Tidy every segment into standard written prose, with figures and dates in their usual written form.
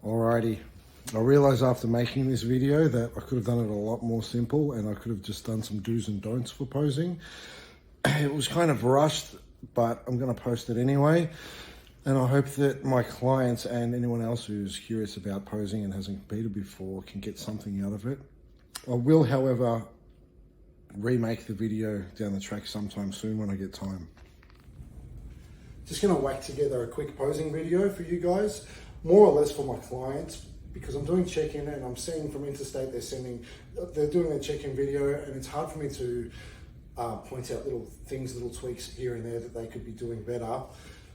Alrighty, I realised after making this video that I could have done it a lot more simple, and I could have just done some do's and don'ts for posing. It was kind of rushed, but I'm going to post it anyway. And I hope that my clients and anyone else who's curious about posing and hasn't competed before can get something out of it. I will, however, remake the video down the track sometime soon when I get time. Just going to whack together a quick posing video for you guys, more or less for my clients, because I'm doing check-in and I'm seeing from interstate they're doing their check-in video, and it's hard for me to point out little things, little tweaks here and there that they could be doing better.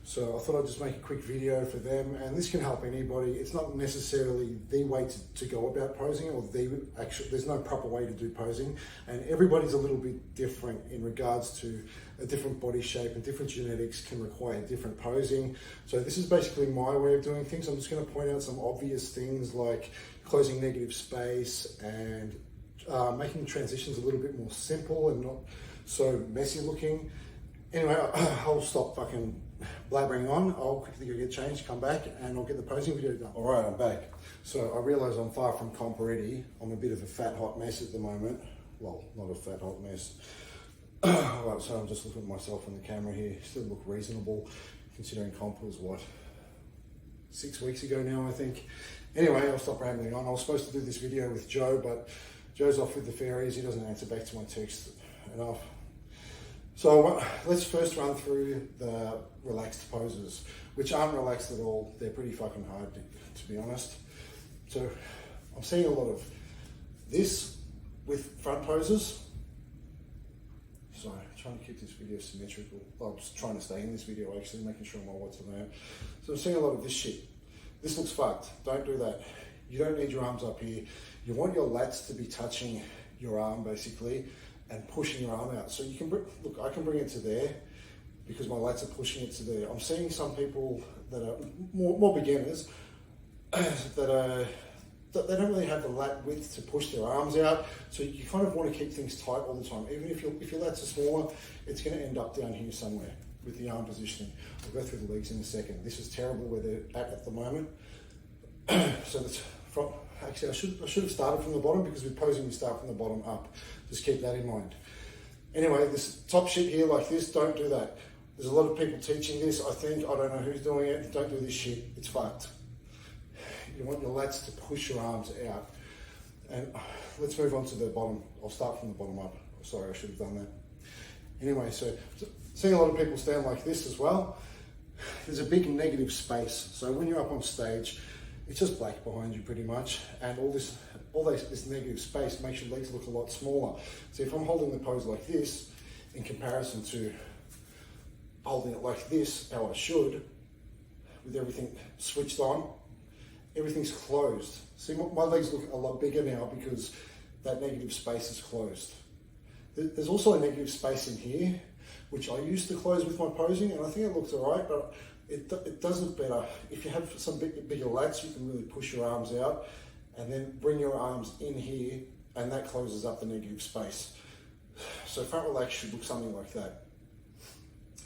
So I thought I'd just make a quick video for them, and this can help anybody. It's not necessarily the way to go about posing, or there's no proper way to do posing, and everybody's a little bit different in regards to a different body shape, and different genetics can require different posing. So this is basically my way of doing things. I'm just going to point out some obvious things like closing negative space and making transitions a little bit more simple and not so messy looking. Anyway, I'll stop fucking blabbering on. I'll quickly go get changed, come back, and I'll get the posing video done. All right, I'm back. So I realise I'm far from comp ready. I'm a bit of a fat hot mess at the moment. Well, not a fat hot mess. Right, so I'm just looking at myself in the camera here. Still look reasonable, considering comp was what, 6 weeks ago now, I think. Anyway, I'll stop rambling on. I was supposed to do this video with Joe, but Joe's off with the fairies. He doesn't answer back to my text enough. So let's first run through the relaxed poses, which aren't relaxed at all. They're pretty fucking hard, to be honest. So I'm seeing a lot of this with front poses. So I'm trying to keep this video symmetrical. I'm just trying to stay in this video, actually, making sure I'm all what's around. So I'm seeing a lot of this shit. This looks fucked. Don't do that. You don't need your arms up here. You want your lats to be touching your arm, basically, and pushing your arm out. So you can look, I can bring it to there because my lats are pushing it to there. I'm seeing some people that are more beginners that they don't really have the lat width to push their arms out. So you kind of want to keep things tight all the time. Even if your lats are smaller, it's going to end up down here somewhere with the arm positioning. I'll go through the legs in a second. This is terrible where they're at the moment. So that's from, actually, I should have started from the bottom, because with posing you start from the bottom up. Just keep that in mind. Anyway, this top shit here like this, don't do that. There's a lot of people teaching this, I think. I don't know who's doing it. Don't do this shit. It's fucked. You want your lats to push your arms out. And let's move on to the bottom. I'll start from the bottom up. Sorry, I should have done that. Anyway, so seeing a lot of people stand like this as well. There's a big negative space. So when you're up on stage, it's just black behind you pretty much, and all this negative space makes your legs look a lot smaller. So if I'm holding the pose like this, in comparison to holding it like this, how I should, with everything switched on, everything's closed. See, my legs look a lot bigger now because that negative space is closed. There's also a negative space in here, which I used to close with my posing, and I think it looks all right, but it does look better. If you have some bigger lats, you can really push your arms out and then bring your arms in here, and that closes up the negative space. So front relax should look something like that.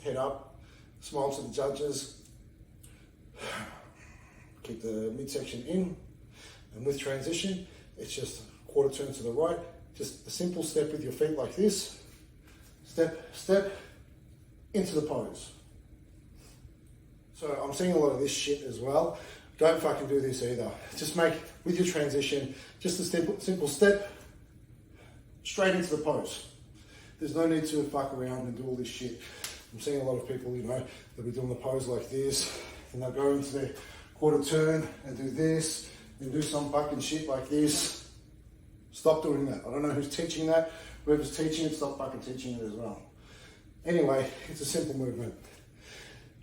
Head up, smile to the judges, keep the midsection in, and with transition, it's just quarter turn to the right, just a simple step with your feet like this, step, step, into the pose. So I'm seeing a lot of this shit as well. Don't fucking do this either. Just make, with your transition, just a simple step, straight into the pose. There's no need to fuck around and do all this shit. I'm seeing a lot of people, you know, they'll be doing the pose like this, and they'll go into their quarter turn and do this, and do some fucking shit like this. Stop doing that. I don't know who's teaching that. Whoever's teaching it, stop fucking teaching it as well. Anyway, it's a simple movement.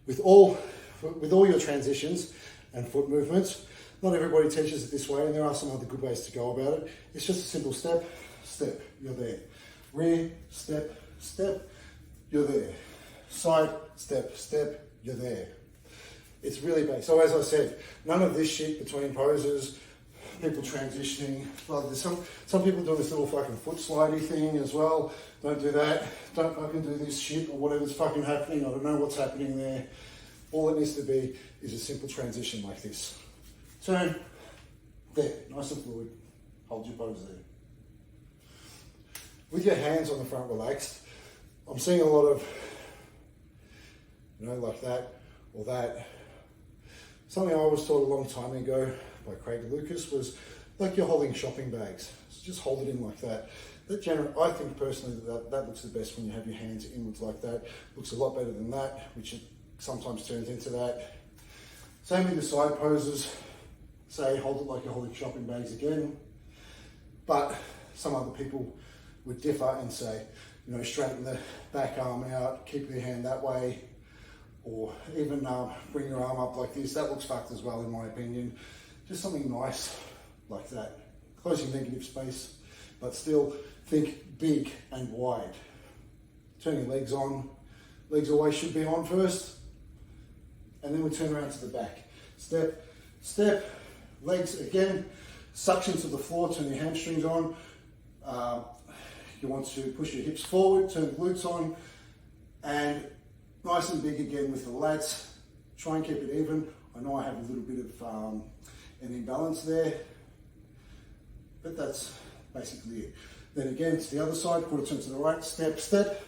With all your transitions and foot movements, not everybody teaches it this way, and there are some other good ways to go about it. It's just a simple step, step, you're there. Rear, step, step, you're there. Side, step, step, you're there. It's really basic. So as I said, none of this shit between poses, people transitioning. Well, there's some people do this little fucking foot slidey thing as well. Don't do that. Don't fucking do this shit or whatever's fucking happening. I don't know what's happening there. All it needs to be is a simple transition like this. Turn. There. Nice and fluid. Hold your pose there. With your hands on the front relaxed, I'm seeing a lot of, like that or that. Something I was taught a long time ago by Craig Lucas was like you're holding shopping bags. So just hold it in like that. I think personally that looks the best when you have your hands inwards like that. Looks a lot better than that, which it sometimes turns into that. Same with the side poses. Say hold it like you're holding shopping bags again. But some other people would differ and say, straighten the back arm out, keep your hand that way, or even bring your arm up like this. That looks fucked as well, in my opinion. Just something nice like that. Closing negative space, but still think big and wide. Turn your legs on. Legs always should be on first. And then we turn around to the back. Step, step, legs again. Suction to the floor, turn your hamstrings on. You want to push your hips forward, turn the glutes on, and nice and big again with the lats. Try and keep it even. I know I have a little bit of an imbalance there, but that's basically it. Then again to the other side, quarter turn to the right, step, step,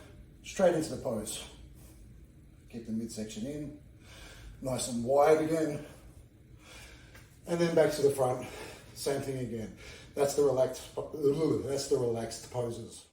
straight into the pose. Keep the midsection in, nice and wide again. And then back to the front, same thing again. That's the relaxed poses.